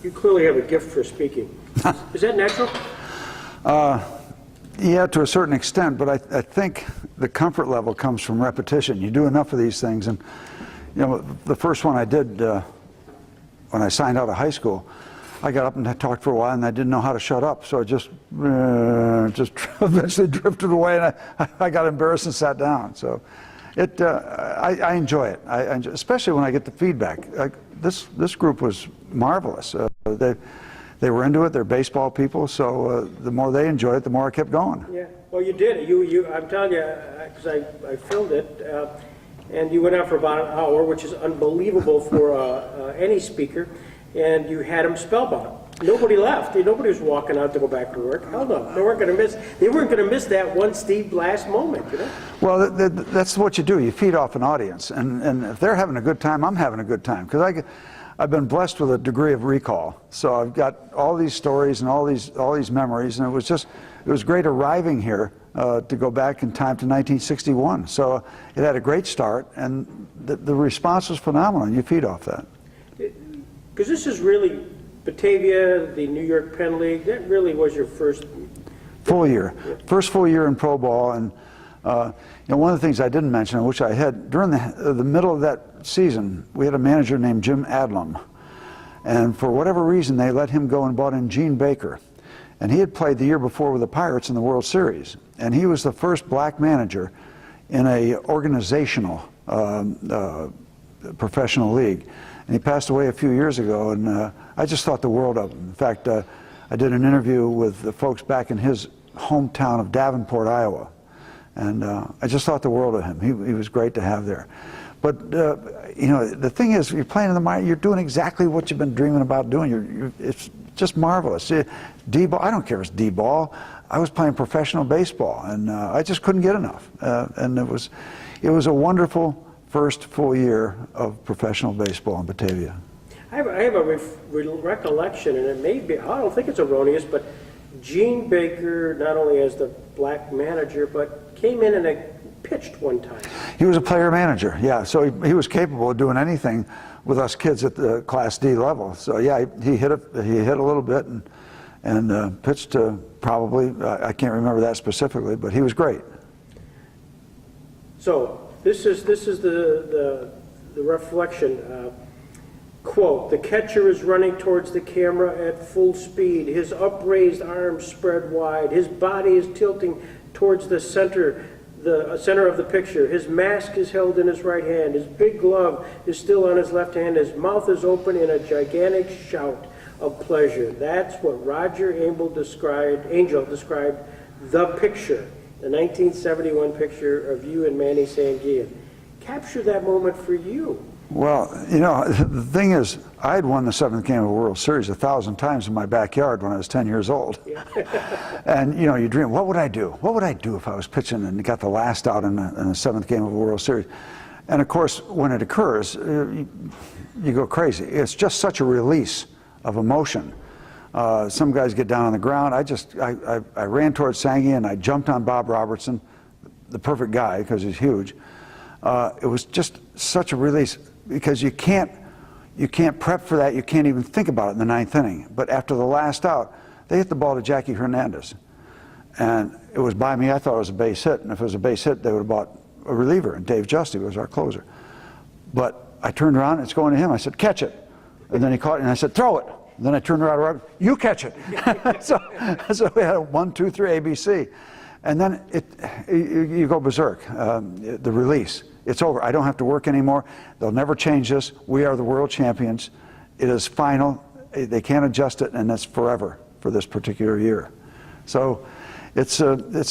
You clearly have a gift for speaking. Is that natural? Yeah, to a certain extent, but I think the comfort level comes from repetition. You do enough of these things, and you know, the first one I did when I signed out of high school, I got up and I talked for a while, and I didn't know how to shut up, so I just eventually drifted away, and I got embarrassed and sat down. So I enjoy it. I enjoy, especially when I get the feedback. This group was marvelous. They were into it. They're baseball people, so the more they enjoyed it, the more I kept going. Yeah. Well, you did. I'm telling you, because I filmed it, and you went out for about an hour, which is unbelievable for any speaker, and you had them spellbound. Nobody left. Nobody was walking out to go back to work. Hell no. They weren't going to miss that one Steve Blass moment, you know? Well, that's what you do. You feed off an audience, and if they're having a good time, I'm having a good time, because I've been blessed with a degree of recall. So I've got all these stories and all these memories, and it was great arriving here to go back in time to 1961. So it had a great start, and the response was phenomenal, and you feed off that. Because this is really Batavia, the New York Penn League. That really was your first full year, first full year in pro ball, and you know, one of the things I didn't mention, which I had during the middle of that season, we had a manager named Jim Adlam, and for whatever reason they let him go and brought in Gene Baker, and he had played the year before with the Pirates in the World Series, and he was the first black manager in a organizational professional league, and he passed away a few years ago, and I just thought the world of him. In fact, I did an interview with the folks back in his hometown of Davenport, Iowa, and I just thought the world of him. He was great to have there. But you know, the thing is, you're playing in the minor, you're doing exactly what you've been dreaming about doing. It's just marvelous. D-ball, I don't care if it's D-ball. I was playing professional baseball, and I just couldn't get enough. And it was a wonderful first full year of professional baseball in Batavia. I have a recollection, and it may be, I don't think it's erroneous, but Gene Baker, not only as the black manager, but came in and pitched one time. He was a player manager, yeah, so he was capable of doing anything with us kids at the Class D level. So yeah, he hit a little bit and pitched probably, I can't remember that specifically, but he was great. So this is the reflection. Quote, the catcher is running towards the camera at full speed, his upraised arms spread wide, his body is tilting towards the center of the picture, his mask is held in his right hand, his big glove is still on his left hand, his mouth is open in a gigantic shout of pleasure. That's what Roger Angel described the picture, the 1971 picture of you and Manny Sanguillen. Capture that moment for you. Well, you know, the thing is, I had won the 7th game of the World Series 1,000 times in my backyard when I was 10 years old. Yeah. And, you know, you dream, what would I do? What would I do if I was pitching and got the last out in the 7th game of the World Series? And, of course, when it occurs, you go crazy. It's just such a release of emotion. Some guys get down on the ground. I ran towards Sanguillen, and I jumped on Bob Robertson, the perfect guy because he's huge. It was just such a release, because you can't prep for that. You can't even think about it in the 9th inning. But after the last out, they hit the ball to Jackie Hernandez, and it was by me. I thought it was a base hit, and if it was a base hit, they would have bought a reliever, and Dave Justy was our closer. But I turned around, it's going to him. I said, catch it, and then he caught it, and I said, throw it. And then I turned around, you catch it. so we had a 1, 2, 3 ABC. And then you go berserk, the release. It's over. I don't have to work anymore. They'll never change this. We are the world champions. It is final. They can't adjust it, and it's forever for this particular year. So it's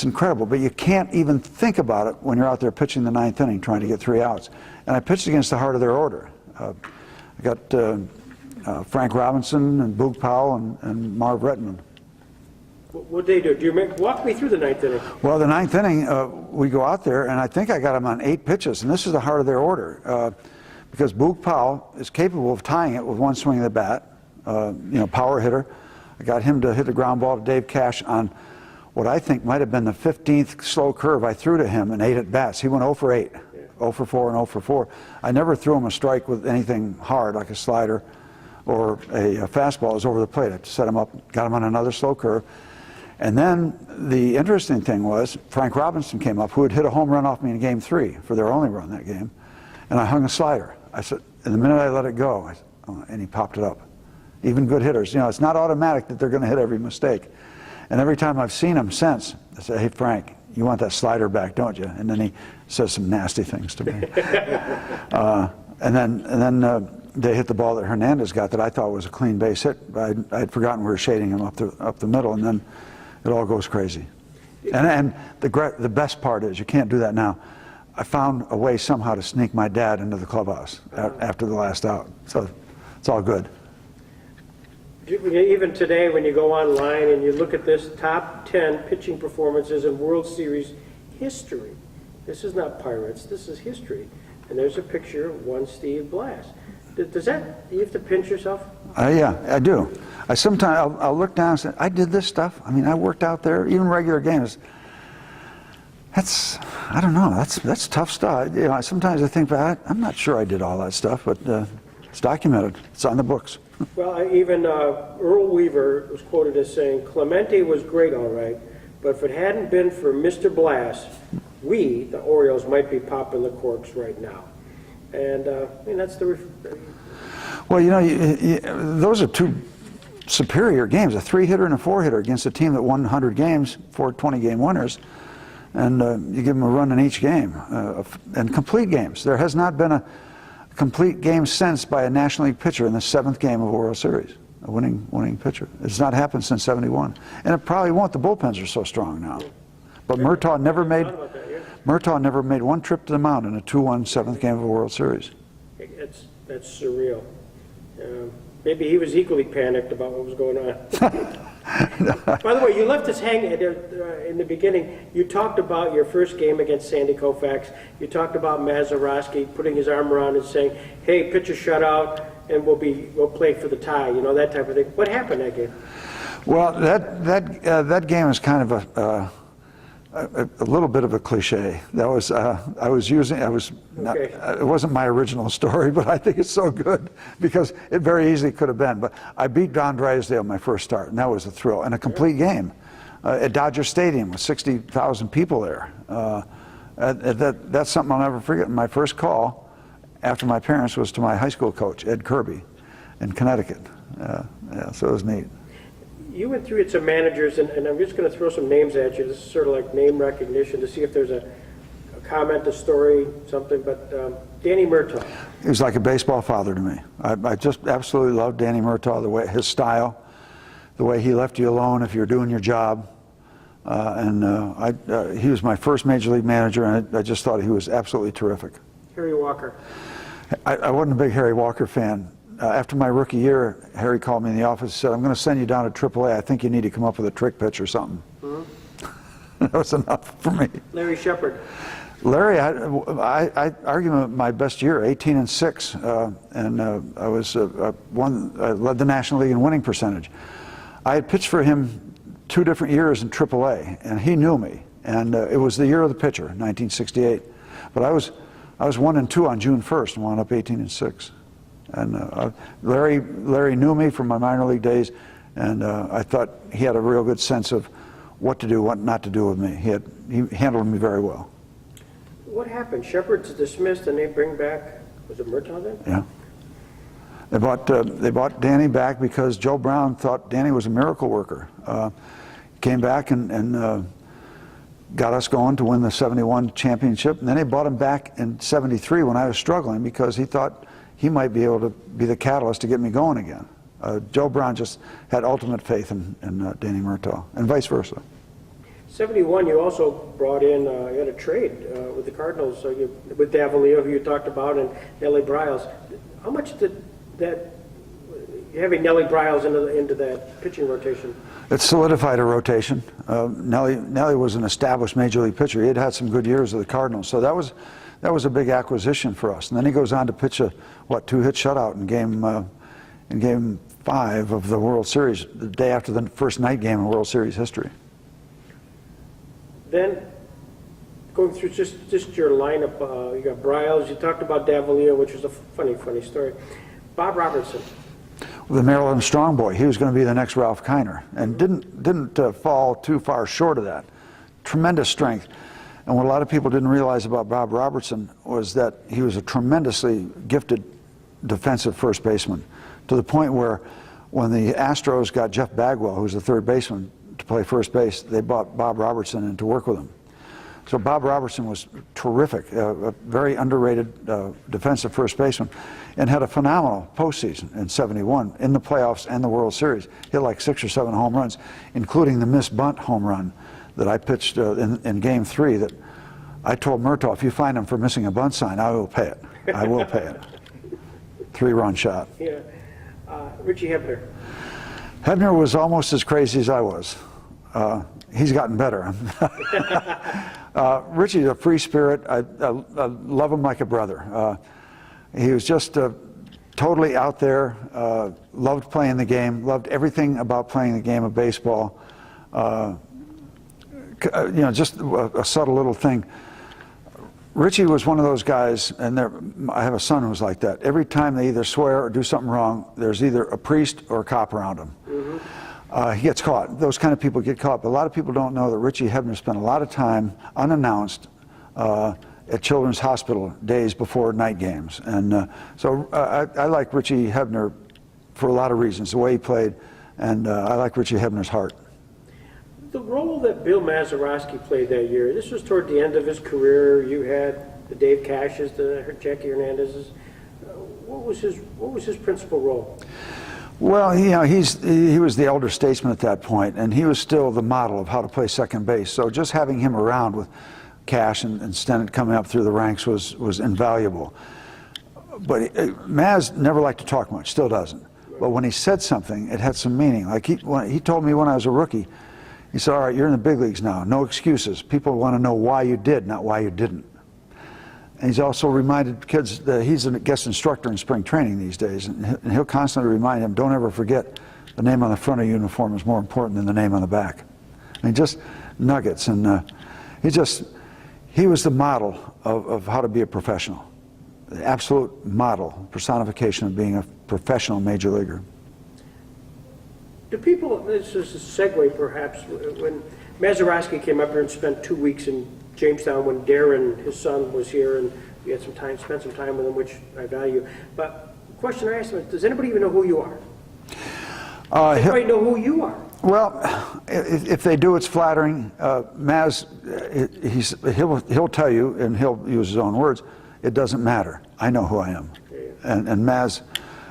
incredible, but you can't even think about it when you're out there pitching the 9th inning trying to get 3 outs. And I pitched against the heart of their order. I got Frank Robinson and Boog Powell and Marv Redmond. What did they do? Walk me through the 9th inning. Well, the 9th inning, we go out there, and I think I got them on 8 pitches, and this is the heart of their order, because Boog Powell is capable of tying it with one swing of the bat. You know, power hitter. I got him to hit the ground ball to Dave Cash on what I think might have been the 15th slow curve I threw to him in 8 at-bats. He went 0 for 8, yeah. 0 for 4 and 0 for 4. I never threw him a strike with anything hard, like a slider or a fastball is over the plate. I set him up, got him on another slow curve. And then the interesting thing was Frank Robinson came up, who had hit a home run off me in Game 3 for their only run that game, and I hung a slider. I said, and the minute I let it go, I said, oh, and he popped it up. Even good hitters, you know, it's not automatic that they're going to hit every mistake. And every time I've seen him since, I say, hey, Frank, you want that slider back, don't you? And then he says some nasty things to me. And then they hit the ball that Hernandez got that I thought was a clean base hit. I had forgotten we were shading him up the middle, and then it all goes crazy. And the best part is, you can't do that now. I found a way somehow to sneak my dad into the clubhouse after the last out. So it's all good. Even today, when you go online and you look at this top 10 pitching performances in World Series history, this is not Pirates, this is history. And there's a picture of one Steve Blass. Does that, do you have to pinch yourself? Yeah, I do. I sometimes, I'll look down and say, I did this stuff. I mean, I worked out there, even regular games. I don't know, that's tough stuff. You know, sometimes I think, I'm not sure I did all that stuff, but it's documented. It's on the books. Well, even Earl Weaver was quoted as saying, Clemente was great, all right, but if it hadn't been for Mr. Blass, we, the Orioles, might be popping the corks right now. And I mean, that's the... Well, you know, those are two superior games, a 3-hitter and a 4-hitter against a team that won 100 games, 4 20-game winners, and you give them a run in each game, and complete games. There has not been a complete game since by a National League pitcher in the 7th game of a World Series, a winning pitcher. It's not happened since '71, and it probably won't. The bullpens are so strong now. But Murtaugh never made one trip to the mound in a 2-1 7th game of a World Series. That's surreal. Maybe he was equally panicked about what was going on. By the way, you left us hanging in the beginning. You talked about your first game against Sandy Koufax. You talked about Mazeroski putting his arm around and saying, "Hey, pitch a shutout, and we'll play for the tie." You know, that type of thing. What happened that game? Well, that game is kind of a little bit of a cliche. That was it wasn't my original story, but I think it's so good because it very easily could have been. But I beat Don Drysdale my first start, and that was a thrill and a complete game at Dodger Stadium with 60,000 people there. That's something I'll never forget. My first call after my parents was to my high school coach, Ed Kirby, in Connecticut. So it was neat. You went through some managers, and I'm just going to throw some names at you. This is sort of like name recognition to see if there's a comment, a story, something. But Danny Murtaugh. He was like a baseball father to me. I just absolutely loved Danny Murtaugh, the way his style, the way he left you alone if you're doing your job. He was my first major league manager, and I just thought he was absolutely terrific. Harry Walker. I wasn't a big Harry Walker fan. After my rookie year, Harry called me in the office and said, "I'm going to send you down to AAA. I think you need to come up with a trick pitch or something." Mm-hmm. That was enough for me. Larry Shepard. Larry, I argued my best year, 18-6, and I was I led the National League in winning percentage. I had pitched for him 2 different years in AAA, and he knew me. And it was the year of the pitcher, 1968. But I was 1-2 on June 1st and wound up 18-6. And Larry knew me from my minor league days, and I thought he had a real good sense of what to do, what not to do with me. He handled me very well. What happened? Shepard's dismissed, and they bring back, was it Murtaugh then? Yeah. They bought Danny back because Joe Brown thought Danny was a miracle worker. Came back and got us going to win the '71 championship, and then they bought him back in '73 when I was struggling because he thought he might be able to be the catalyst to get me going again. Joe Brown just had ultimate faith in Danny Murtaugh, and vice versa. '71, you also brought in, you had a trade with the Cardinals, with Davila, who you talked about, and Nellie Bryles. How much did that, having Nellie Bryles into that pitching rotation? It solidified a rotation. Nellie was an established major league pitcher. He had had some good years with the Cardinals, so that was a big acquisition for us. And then he goes on to pitch a 2-hit shutout in game 5 of the World Series, the day after the first night game in World Series history. Then, going through just your lineup, you got Bryles, you talked about Davila, which was a funny story. Bob Robertson. the Maryland Strong Boy. He was going to be the next Ralph Kiner, and didn't fall too far short of that. Tremendous strength. And what a lot of people didn't realize about Bob Robertson was that he was a tremendously gifted defensive first baseman, to the point where when the Astros got Jeff Bagwell, who was the third baseman, to play first base, they brought Bob Robertson in to work with him. So Bob Robertson was terrific, a very underrated defensive first baseman, and had a phenomenal postseason in '71 in the playoffs and the World Series. Hit like 6 or 7 home runs, including the missed bunt home run that I pitched in Game 3. That I told Murtaugh, if you find him for missing a bunt sign, I will pay it. I will pay it. 3-run shot. Yeah. Richie Hebner. Hebner was almost as crazy as I was. He's gotten better. Richie's a free spirit. I love him like a brother. He was just totally out there, loved playing the game, loved everything about playing the game of baseball. Just a subtle little thing. Richie was one of those guys, and I have a son who's like that. Every time they either swear or do something wrong, there's either a priest or a cop around him. Mm-hmm. He gets caught. Those kind of people get caught. But a lot of people don't know that Richie Hebner spent a lot of time unannounced at Children's Hospital days before night games. And so I like Richie Hebner for a lot of reasons, the way he played, and I like Richie Hebner's heart. The role that Bill Mazeroski played that year, this was toward the end of his career. You had the Dave Cashes, the Jackie Hernandez's. What was his principal role? Well, he was the elder statesman at that point, and he was still the model of how to play second base. So just having him around with Cash and Stennett coming up through the ranks was invaluable. But Maz never liked to talk much, still doesn't. But when he said something, it had some meaning. Like he told me when I was a rookie, he said, all right, you're in the big leagues now, no excuses. People want to know why you did, not why you didn't. And he's also reminded kids that he's a guest instructor in spring training these days, and he'll constantly remind them, don't ever forget the name on the front of your uniform is more important than the name on the back. I mean, just nuggets, and he was the model of how to be a professional, the absolute model, personification of being a professional major leaguer. Do people, this is a segue perhaps, when Mazeroski came up here and spent 2 weeks in Jamestown when Darren, his son, was here, and we had spent some time with him, which I value. But the question I asked him is, does anybody even know who you are? Does anybody know who you are? Well, if they do, it's flattering. Maz, he'll tell you, and he'll use his own words, it doesn't matter. I know who I am. And Maz,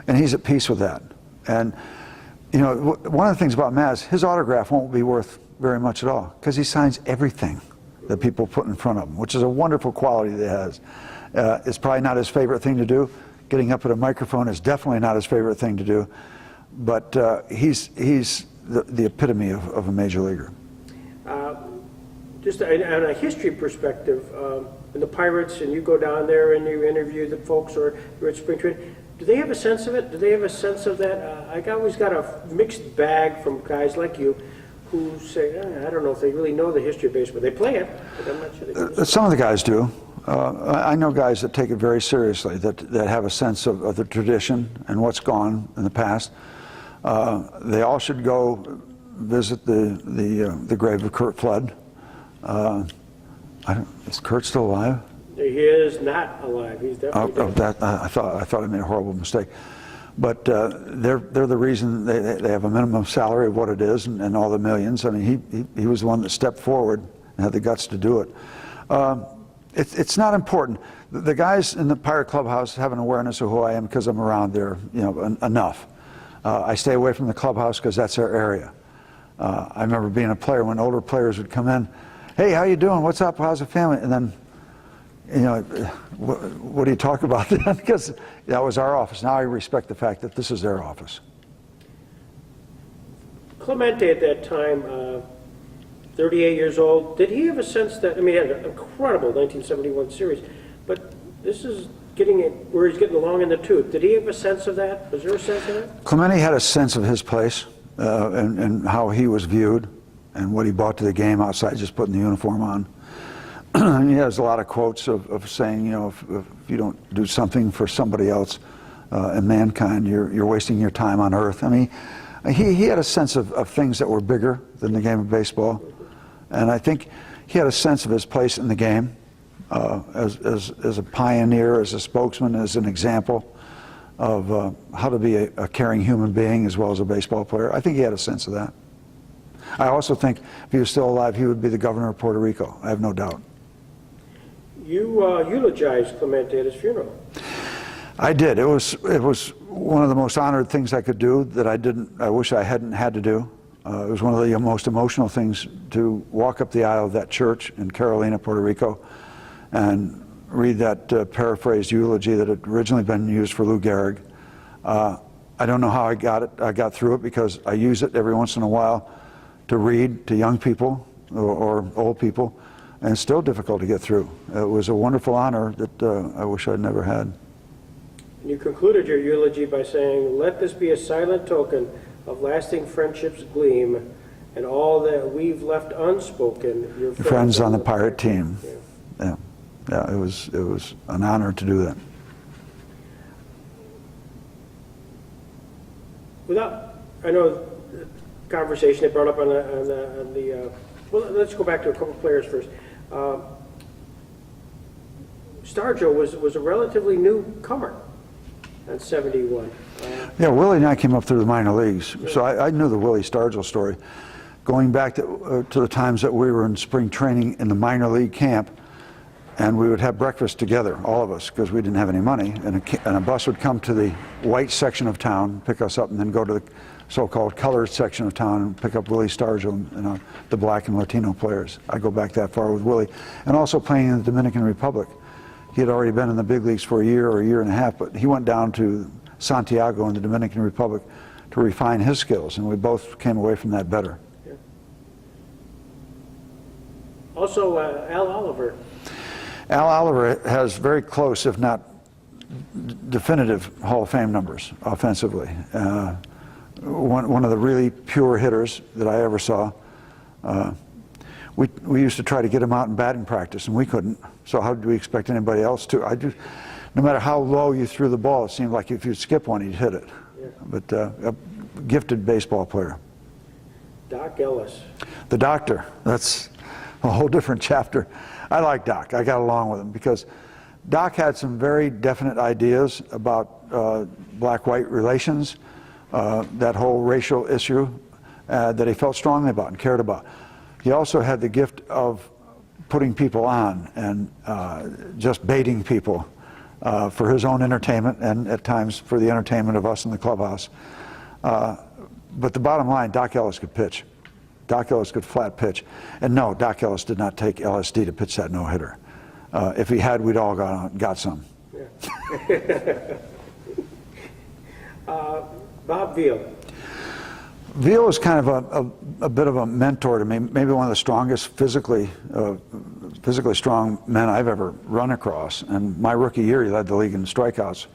and he's at peace with that. And one of the things about Maz, his autograph won't be worth very much at all, because he signs everything that people put in front of him, which is a wonderful quality that he has. It's probably not his favorite thing to do. Getting up at a microphone is definitely not his favorite thing to do. But he's the epitome of a major leaguer. Just on a history perspective, in the Pirates, and you go down there and you interview the folks, or you're at spring training, do they have a sense of it? Do they have a sense of that? I always got a mixed bag from guys like you who say, I don't know if they really know the history of baseball. They play it, but I'm not sure they do. Some of the guys do. I know guys that take it very seriously, that have a sense of the tradition and what's gone in the past. They all should go visit the grave of Kurt Flood. Is Kurt still alive? He is not alive. He's definitely dead. I thought I made a horrible mistake. But they're the reason they have a minimum salary of what it is, and all the millions. I mean, he was the one that stepped forward and had the guts to do it. It's not important. The guys in the Pirate Clubhouse have an awareness of who I am because I'm around there, enough. I stay away from the clubhouse because that's their area. I remember being a player when older players would come in, hey, how you doing? What's up? How's the family? And then, what do you talk about then? Because that was our office. Now I respect the fact that this is their office. Clemente at that time, 38 years old, did he have a sense that, he had an incredible 1971 series, but this is getting it where he's getting along in the tooth. Did he have a sense of that? Was there a sense of that? Clemente had a sense of his place and how he was viewed and what he brought to the game outside just putting the uniform on. He has a lot of quotes of saying, if you don't do something for somebody else, and mankind. You're wasting your time on earth. I mean, he had a sense of things that were bigger than the game of baseball, and I think he had a sense of his place in the game as a pioneer, as a spokesman, as an example of how to be a caring human being as well as a baseball player. I think he had a sense of that. I also think if he was still alive, he would be the governor of Puerto Rico. I have no doubt. You eulogized Clemente at his funeral. I did. It was one of the most honored things I could do that I wish I hadn't had to do. It was one of the most emotional things to walk up the aisle of that church in Carolina, Puerto Rico, and read that paraphrased eulogy that had originally been used for Lou Gehrig. I don't know how I got it. I got through it because I use it every once in a while to read to young people or old people, and it's still difficult to get through. It was a wonderful honor that I wish I'd never had. And you concluded your eulogy by saying, "Let this be a silent token of lasting friendship's gleam, and all that we've left unspoken, your Friends on the Pirate team." Yeah, it was an honor to do that. I know the conversation they brought up on the well, let's go back to a couple of players first. Stargell was a relatively newcomer at 71. Yeah, Willie and I came up through the minor leagues, so I knew the Willie Stargell story. Going back to the times that we were in spring training in the minor league camp, and we would have breakfast together, all of us, because we didn't have any money, and a bus would come to the white section of town, pick us up, and then go to the so-called colored section of town and pick up Willie Stargell and the black and Latino players. I go back that far with Willie, and also playing in the Dominican Republic. He had already been in the big leagues for a year or a year and a half, but he went down to Santiago in the Dominican Republic to refine his skills, and we both came away from that better. Yeah. Also, Al Oliver. Al Oliver has very close, if not definitive, Hall of Fame numbers offensively. One of the really pure hitters that I ever saw. We used to try to get him out in batting practice, and we couldn't. So how did we expect anybody else to? No matter how low you threw the ball, it seemed like if you skip one, he'd hit it. Yeah. But a gifted baseball player. Doc Ellis. The doctor. That's a whole different chapter. I like Doc. I got along with him because Doc had some very definite ideas about black-white relations, that whole racial issue that he felt strongly about and cared about. He also had the gift of putting people on and just baiting people for his own entertainment and at times for the entertainment of us in the clubhouse. But the bottom line, Doc Ellis could pitch. Doc Ellis could flat pitch. And no, Doc Ellis did not take LSD to pitch that no-hitter. If he had, we'd all got some. Yeah. Bob Veal. Veal was kind of a bit of a mentor to me, maybe one of the strongest physically strong men I've ever run across. And my rookie year, he led the league in strikeouts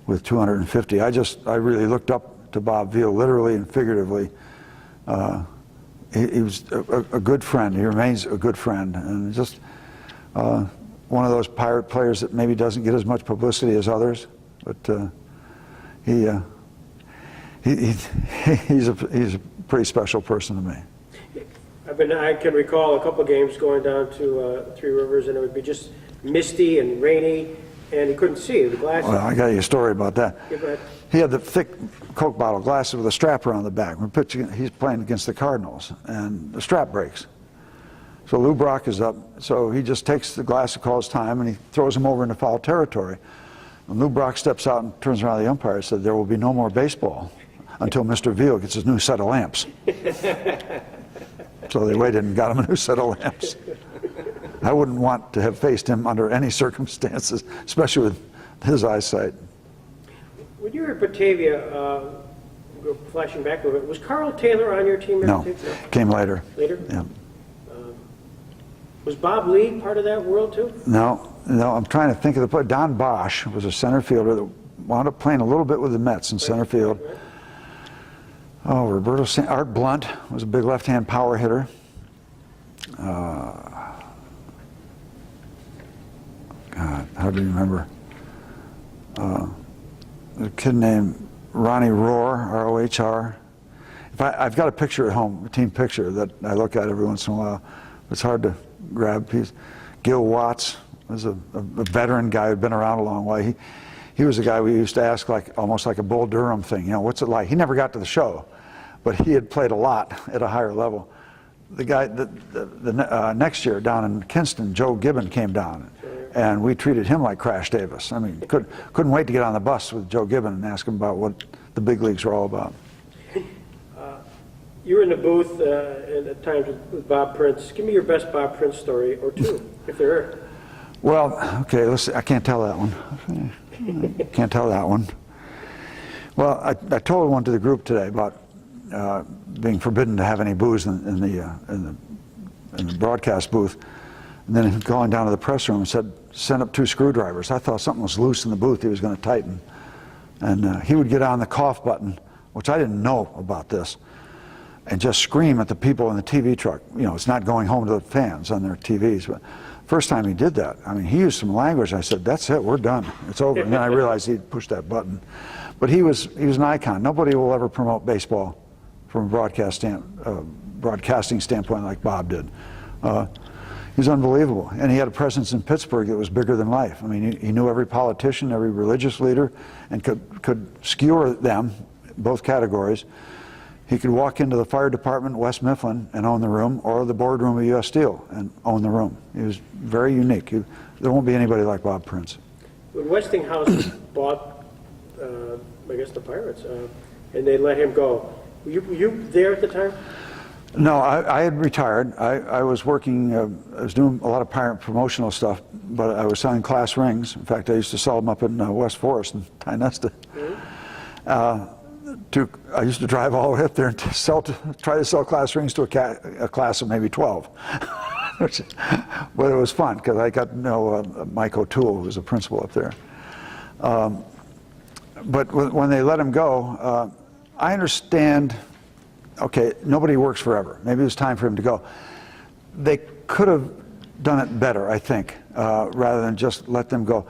with 250. I really looked up to Bob Veal, literally and figuratively. He was a good friend. He remains a good friend, and just one of those Pirate players that maybe doesn't get as much publicity as others, but he's a pretty special person to me. I can recall a couple of games going down to Three Rivers, and it would be just misty and rainy, and he couldn't see the glasses. Well, I got you a story about that. Yeah, go ahead. He had the thick Coke bottle glasses with a strap around the back. He's playing against the Cardinals, and the strap breaks. So Lou Brock is up, so he just takes the glass, calls time, and he throws him over into foul territory. And Lou Brock steps out and turns around to the umpire and said, "There will be no more baseball until Mr. Veal gets his new set of lamps." So they waited and got him a new set of lamps. I wouldn't want to have faced him under any circumstances, especially with his eyesight. When you were at Batavia, flashing back a little bit, was Carl Taylor on your team? No, came later. Later? Yeah. Was Bob Lee part of that world too? No, I'm trying to think of the play. Don Bosch was a center fielder that wound up playing a little bit with the Mets in center field. Right. Oh, Art Blunt was a big left-hand power hitter. God, how do you remember? a kid named Ronnie Rohr, R-O-H-R. I've got a picture at home, a team picture that I look at every once in a while. It's hard to grab a piece. Gil Watts was a veteran guy who'd been around a long way. He was a guy we used to ask almost like a Bull Durham thing, you know, what's it like? He never got to the show, but he had played a lot at a higher level. The guy, next year down in Kinston, Joe Gibbon came down, and we treated him like Crash Davis. I mean, couldn't wait to get on the bus with Joe Gibbon and ask him about what the big leagues were all about. You were in the booth at times with Bob Prince. Give me your best Bob Prince story, or two, if there are. Well, okay, let's see. I can't tell that one. Can't tell that one. Well, I told one to the group today about being forbidden to have any booze in the broadcast booth, and then going down to the press room and said, "Send up 2 screwdrivers." I thought something was loose in the booth. He was going to tighten, and he would get on the cough button, which I didn't know about this, and just scream at the people in the TV truck. You know, it's not going home to the fans on their TVs. But first time he did that, I mean, he used some language. I said, "That's it, we're done. It's over." And then I realized he'd pushed that button. But he was an icon. Nobody will ever promote baseball from a broadcasting standpoint like Bob did. He was unbelievable. And he had a presence in Pittsburgh that was bigger than life. I mean, he knew every politician, every religious leader, and could skewer them, both categories. He could walk into the fire department in West Mifflin and own the room, or the boardroom of U.S. Steel and own the room. He was very unique. There won't be anybody like Bob Prince. When Westinghouse bought, I guess, the Pirates, and they let him go, were you there at the time? No, I had retired. I was working, I was doing a lot of Pirate promotional stuff, but I was selling class rings. In fact, I used to sell them up in West Forest and Tynesta. Mm-hmm. I used to drive all the way up there and try to sell class rings to a class of maybe 12. But it was fun because I got to know Mike O'Toole, who was a principal up there. But when they let him go, I understand, okay, nobody works forever. Maybe it was time for him to go. They could have done it better, I think, rather than just let them go.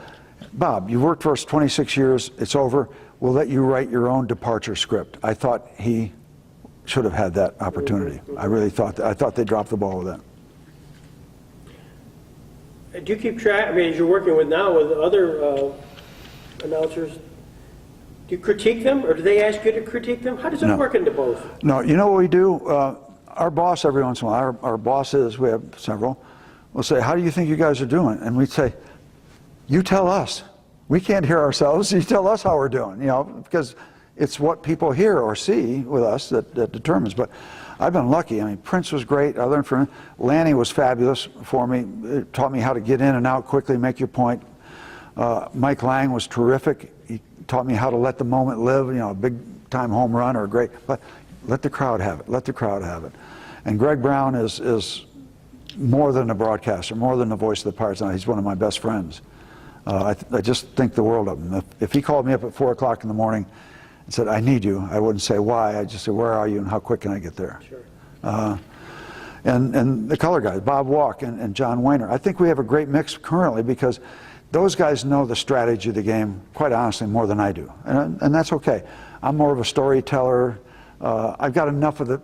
Bob, you worked for us 26 years, it's over. We'll let you write your own departure script. I thought he should have had that opportunity. I really thought that. I thought they dropped the ball with that. Do you keep track, I mean, as you're working with now with other announcers, do you critique them, or do they ask you to critique them? How does it work into both? No, you know what we do? Our boss, every once in a while, our bosses, we have several, will say, "How do you think you guys are doing?" And we'd say, "You tell us. We can't hear ourselves. You tell us how we're doing," you know, because it's what people hear or see with us that determines. But I've been lucky. I mean, Prince was great. I learned from him. Lanny was fabulous for me. It taught me how to get in and out quickly, make your point. Mike Lang was terrific. He taught me how to let the moment live, you know, a big-time home run or a great, but let the crowd have it. Let the crowd have it. And Greg Brown is more than a broadcaster, more than the voice of the Pirates. He's one of my best friends. I just think the world of him. If he called me up at 4 o'clock in the morning and said, "I need you," I wouldn't say why. I'd just say, "Where are you and how quick can I get there?" Sure. And the color guys, Bob Walk and John Wayner. I think we have a great mix currently because those guys know the strategy of the game, quite honestly, more than I do. And that's okay. I'm more of a storyteller. I've got enough of the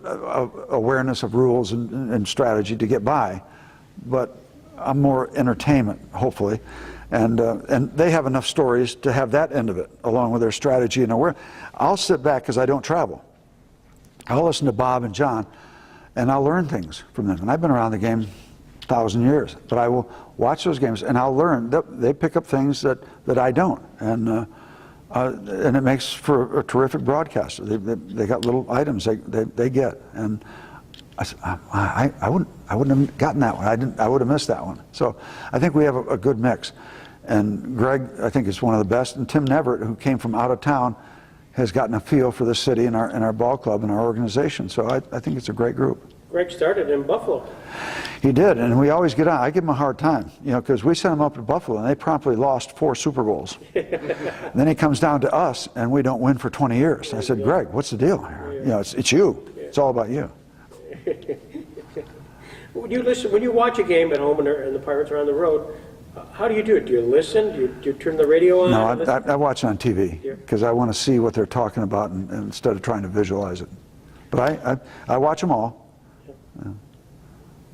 awareness of rules and strategy to get by, but I'm more entertainment, hopefully. And they have enough stories to have that end of it, along with their strategy and awareness. I'll sit back because I don't travel. I'll listen to Bob and John, and I'll learn things from them. And I've been around the game 1,000 years, but I will watch those games, and I'll learn. They pick up things that I don't, and it makes for a terrific broadcaster. They got little items they get, and I wouldn't have gotten that one. I would have missed that one. So I think we have a good mix. And Greg, I think, is one of the best. And Tim Neverett, who came from out of town, has gotten a feel for the city and our ball club and our organization. So I think it's a great group. Greg started in Buffalo. He did, and we always get on. I give him a hard time, you know, because we sent him up to Buffalo, and they promptly lost 4 Super Bowls. Then he comes down to us, and we don't win for 20 years. I said, "Greg, what's the deal here? You know, it's you. It's all about you." When you watch a game at home and the Pirates are on the road, How do you do it? Do you listen? Do you turn the radio on? No, and listen? I watch on TV Yeah. because I want to see what they're talking about and instead of trying to visualize it. But I watch them all. Yeah.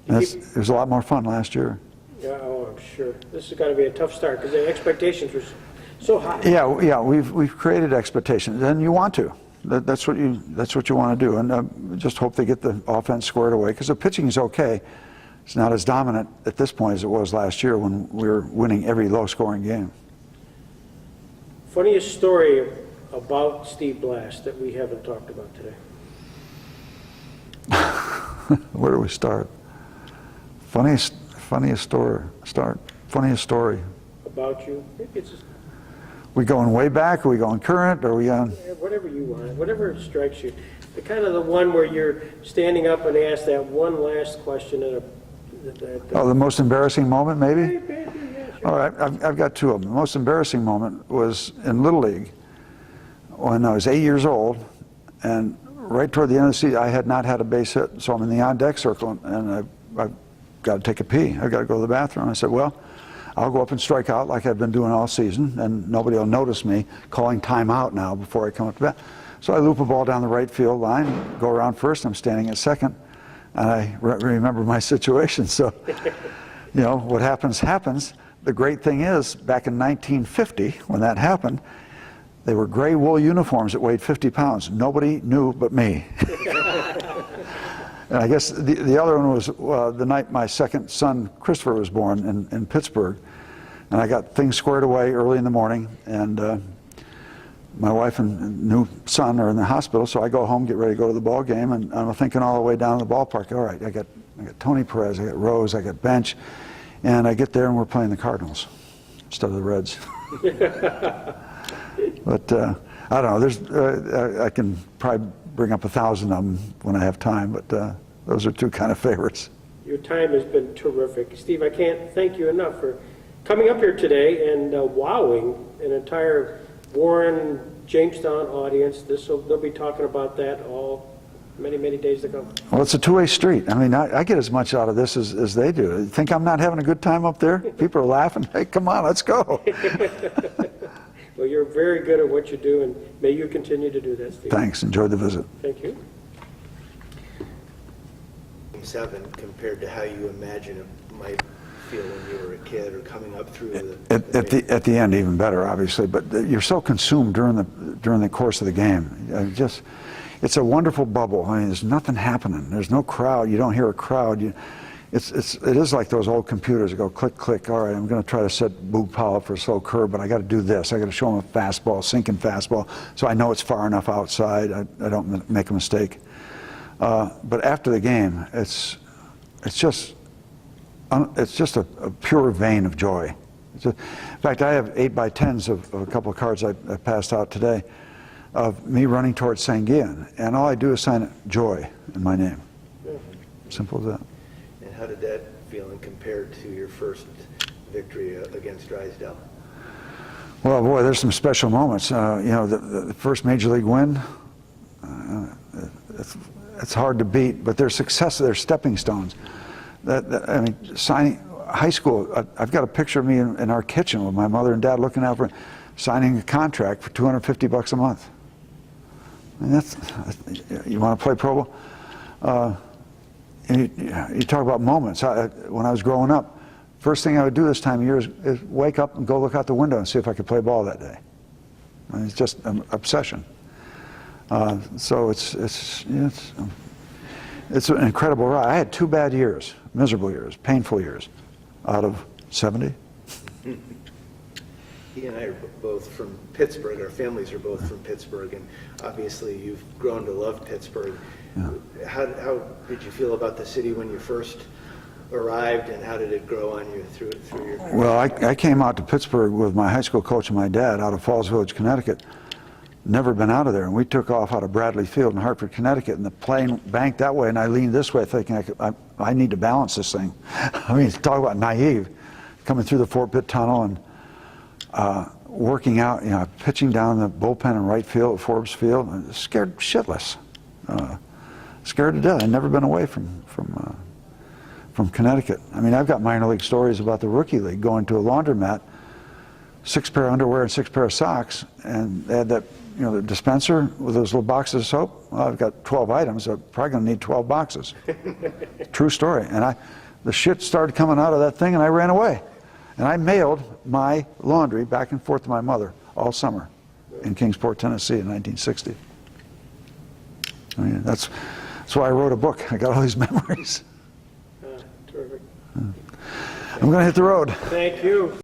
And it was a lot more fun last year. Yeah, oh, I'm sure. This has got to be a tough start because the expectations were so high. Yeah, we've created expectations, and you want to. That's what you want to do, and just hope they get the offense squared away because the pitching is okay. It's not as dominant at this point as it was last year when we were winning every low-scoring game. Funniest story about Steve Blass that we haven't talked about today. Where do we start? Funniest story. Funniest story. About you? Maybe it's just We going way back? Are we going current? Or are we on? whatever you want, whatever strikes you. The kind of the one where you're standing up and ask that one last question at a. Oh, the most embarrassing moment, maybe? Yeah, sure. All right, I've got two of them. The most embarrassing moment was in Little League when I was 8 years old, and right toward the end of the season, I had not had a base hit, so I'm in the on-deck circle, and I've got to take a pee. I've got to go to the bathroom. I said, well, I'll go up and strike out like I've been doing all season, and nobody will notice me calling timeout now before I come up to bat. So I loop a ball down the right field line, go around first, I'm standing at second, and I remember my situation. So, you know, what happens, happens. The great thing is, back in 1950, when that happened, they were gray wool uniforms that weighed 50 pounds. Nobody knew but me. And I guess the other one was the night my second son, Christopher, was born in Pittsburgh. And I got things squared away early in the morning, and my wife and new son are in the hospital, so I go home, get ready to go to the ball game, and I'm thinking all the way down to the ballpark, all right, I got Tony Perez, I got Rose, I got Bench, and I get there and we're playing the Cardinals instead of the Reds. But I don't know, I can probably bring up 1,000 of them when I have time, but those are two kind of favorites. Your time has been terrific. Steve, I can't thank you enough for coming up here today and wowing an entire Warren, Jamestown audience. They'll be talking about that all many days to come. Well, it's a two-way street. I mean, I get as much out of this as they do. You think I'm not having a good time up there? People are laughing. Hey, come on, let's go. Well, you're very good at what you do, and may you continue to do that, Steve. Thanks. Enjoyed the visit. Thank you. 7 compared to how you imagine it might feel when you were a kid or coming up through the At the end, even better, obviously. But you're so consumed during the course of the game. It's a wonderful bubble. I mean, there's nothing happening. There's no crowd. You don't hear a crowd. It is like those old computers that go click, click. All right, I'm going to try to set Boog Powell up for a slow curve, but I got to do this. I got to show him a fastball, sinking fastball, so I know it's far enough outside. I don't make a mistake. But after the game, it's just a pure vein of joy. In fact, I have 8x10s of a couple of cards I passed out today of me running towards Sanguian, and all I do is sign joy in my name. Simple as that. And how did that feeling compare to your first victory against Drysdale? Well, boy, there's some special moments. You know, the first major league win, it's hard to beat, but their success, their stepping stones. I mean, signing high school. I've got a picture of me in our kitchen with my mother and dad looking out for signing a contract for $250 a month. I mean, you want to play pro ball? You talk about moments. When I was growing up, first thing I would do this time of year is wake up and go look out the window and see if I could play ball that day. I mean, it's just an obsession. So it's an incredible ride. I had 2 bad years, miserable years, painful years, out of 70. He and I are both from Pittsburgh. Our families are both from Pittsburgh, and obviously you've grown to love Pittsburgh. Yeah. How did you feel about the city when you first arrived, and how did it grow on you through your career? Well, I came out to Pittsburgh with my high school coach and my dad out of Falls Village, Connecticut. Never been out of there, and we took off out of Bradley Field in Hartford, Connecticut, and the plane banked that way, and I leaned this way thinking I need to balance this thing. I mean, talk about naive, coming through the Fort Pitt Tunnel and working out, you know, pitching down the bullpen in right field at Forbes Field, scared shitless, scared to death. I'd never been away from from Connecticut. I mean, I've got minor league stories about the rookie league, going to a laundromat, 6 pair of underwear and 6 pair of socks, and they had that, you know, the dispenser with those little boxes of soap. Well, I've got 12 items. I'm probably going to need 12 boxes. True story. And the shit started coming out of that thing, and I ran away. And I mailed my laundry back and forth to my mother all summer in Kingsport, Tennessee in 1960. I mean, that's why I wrote a book. I got all these memories. Terrific. I'm going to hit the road. Thank you.